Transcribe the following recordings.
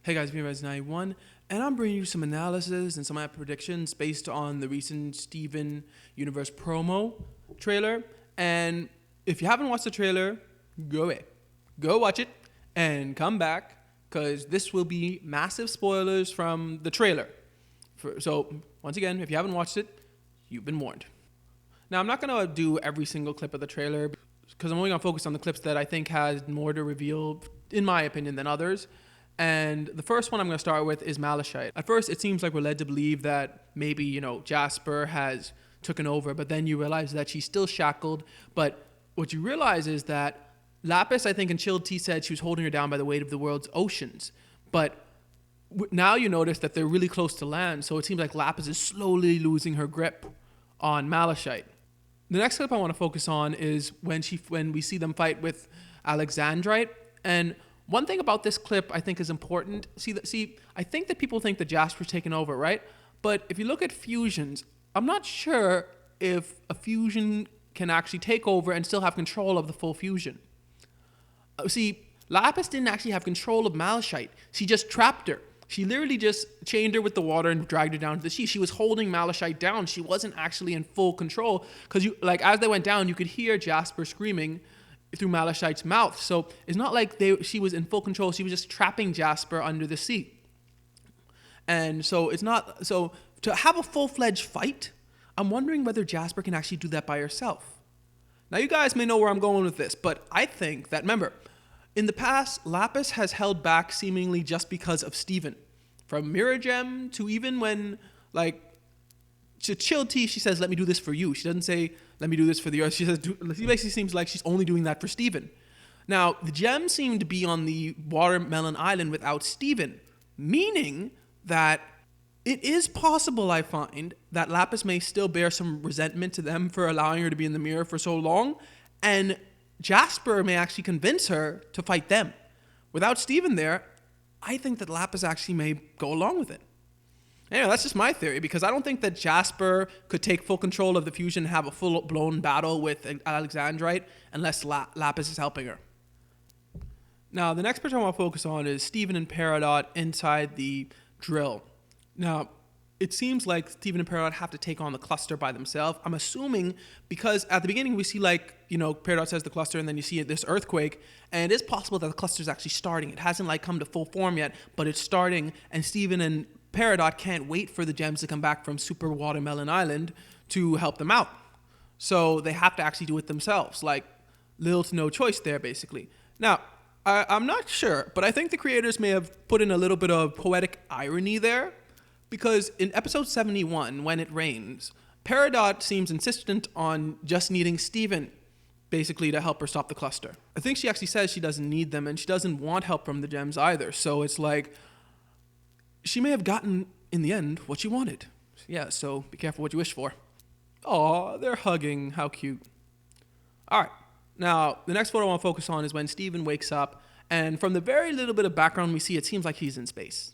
Hey guys, VMS91, and I'm bringing you some analysis and some of my predictions based on the recent Steven Universe promo trailer. And if you haven't watched the trailer, go away. Go watch it and come back, because this will be massive spoilers from the trailer. So, once again, if you haven't watched it, you've been warned. Now, I'm not going to do every single clip of the trailer, because I'm only going to focus on the clips that I think has more to reveal, in my opinion, than others. And the first one I'm going to start with is Malachite. At first, it seems like we're led to believe that maybe, Jasper has taken over, but then you realize that she's still shackled. But what you realize is that Lapis, I think, in Chilled Tea said she was holding her down by the weight of the world's oceans. But now you notice that they're really close to land, so it seems like Lapis is slowly losing her grip on Malachite. The next clip I want to focus on is when we see them fight with Alexandrite. And one thing about this clip I think is important. See, I think that people think that Jasper's taken over, right? But if you look at fusions, I'm not sure if a fusion can actually take over and still have control of the full fusion. See, Lapis didn't actually have control of Malachite. She just trapped her. She literally just chained her with the water and dragged her down to the sea. She was holding Malachite down. She wasn't actually in full control, because as they went down, you could hear Jasper screaming through Malachite's mouth. So it's not like she was in full control. She was just trapping Jasper under the sea. And so to have a full-fledged fight, I'm wondering whether Jasper can actually do that by herself. Now, you guys may know where I'm going with this, but I think that, remember, in the past, Lapis has held back seemingly just because of Steven. From Mirror Gem to even when, to Chilled Tea, she says, let me do this for you. She doesn't say, let me do this for the earth. She basically seems like she's only doing that for Steven. Now, the gems seem to be on the Watermelon Island without Steven, meaning that it is possible, I find, that Lapis may still bear some resentment to them for allowing her to be in the mirror for so long, and Jasper may actually convince her to fight them. Without Steven there, I think that Lapis actually may go along with it. Anyway, that's just my theory, because I don't think that Jasper could take full control of the fusion and have a full-blown battle with Alexandrite unless Lapis is helping her. Now, the next person I want to focus on is Steven and Peridot inside the drill. Now, it seems like Steven and Peridot have to take on the cluster by themselves. I'm assuming because at the beginning we see Peridot says the cluster, and then you see this earthquake, and it is possible that the cluster is actually starting. It hasn't come to full form yet, but it's starting, and Steven and Peridot can't wait for the gems to come back from Super Watermelon Island to help them out. So they have to actually do it themselves. Little to no choice there, basically. Now, I'm not sure, but I think the creators may have put in a little bit of poetic irony there. Because in episode 71, when it rains, Peridot seems insistent on just needing Steven, basically, to help her stop the cluster. I think she actually says she doesn't need them, and she doesn't want help from the gems either. So it's she may have gotten, in the end, what she wanted. Yeah, so be careful what you wish for. Aw, they're hugging. How cute. All right. Now, the next photo I want to focus on is when Steven wakes up, and from the very little bit of background we see, it seems like he's in space.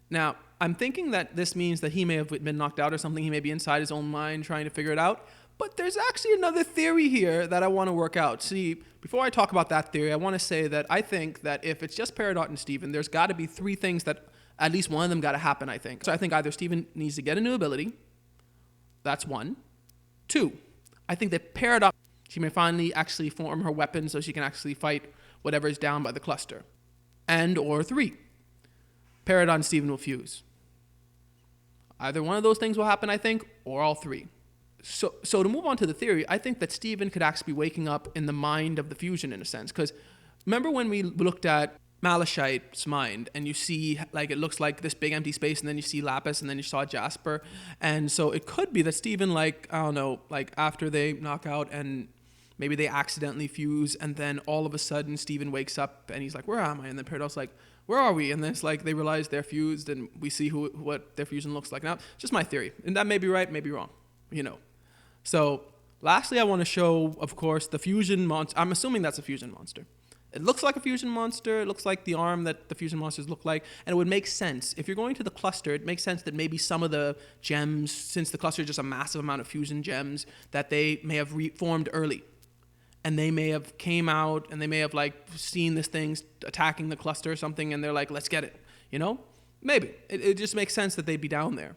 Now, I'm thinking that this means that he may have been knocked out or something. He may be inside his own mind trying to figure it out. But there's actually another theory here that I want to work out. See, before I talk about that theory, I want to say that I think that if it's just Peridot and Steven, there's got to be three things that at least one of them got to happen, I think. So I think either Steven needs to get a new ability. That's one. Two, I think that Peridot, she may finally actually form her weapon so she can actually fight whatever is down by the cluster. Or three, Peridot and Steven will fuse. Either one of those things will happen, I think, or all three. So to move on to the theory, I think that Steven could actually be waking up in the mind of the fusion in a sense. Because remember when we looked at Malachite's mind, and you see it looks like this big empty space, and then you see Lapis, and then you saw Jasper. And so it could be that Steven, after they knock out and maybe they accidentally fuse, and then all of a sudden Steven wakes up and he's like, where am I? And then Peridot's like, where are we? And then it's they realize they're fused, and we see what their fusion looks like. Now, just my theory. And that may be right, may be wrong. So, lastly, I want to show, of course, the fusion monster. I'm assuming that's a fusion monster. It looks like a fusion monster. It looks like the arm that the fusion monsters look like. And it would make sense. If you're going to the cluster, it makes sense that maybe some of the gems, since the cluster is just a massive amount of fusion gems, that they may have reformed early. And they may have came out and they may have seen this thing attacking the cluster or something, and they're like, let's get it. You know, maybe it just makes sense that they'd be down there.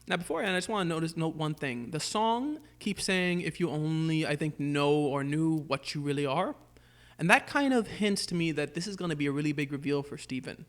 Now, before I end, I just want to note one thing. The song keeps saying, if you only, I think, know or knew what you really are. And that kind of hints to me that this is going to be a really big reveal for Steven.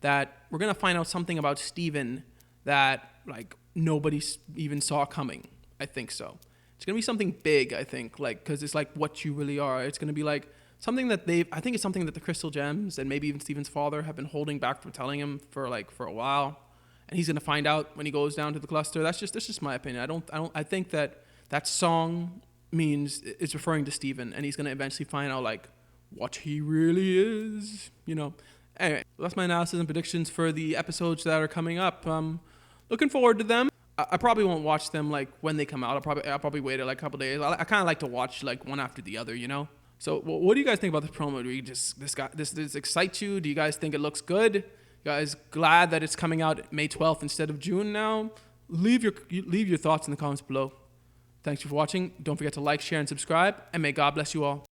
That we're going to find out something about Steven that, like, nobody even saw coming. I think so. It's going to be something big, I think, like, because it's like what you really are. It's going to be like something that I think it's something that the Crystal Gems and maybe even Steven's father have been holding back from telling him for a while. And he's gonna find out when he goes down to the cluster. That's just my opinion. I think that song means it's referring to Steven, and he's gonna eventually find out like what he really is. You know. Anyway, that's my analysis and predictions for the episodes that are coming up. Looking forward to them. I probably won't watch them like when they come out. I'll probably wait like a couple days. I kind of like to watch like one after the other. You know. So what do you guys think about this promo? Do you this excite you? Do you guys think it looks good? You guys glad that it's coming out May 12th instead of June now? Leave your thoughts in the comments below. Thanks for watching. Don't forget to like, share, and subscribe. And may God bless you all.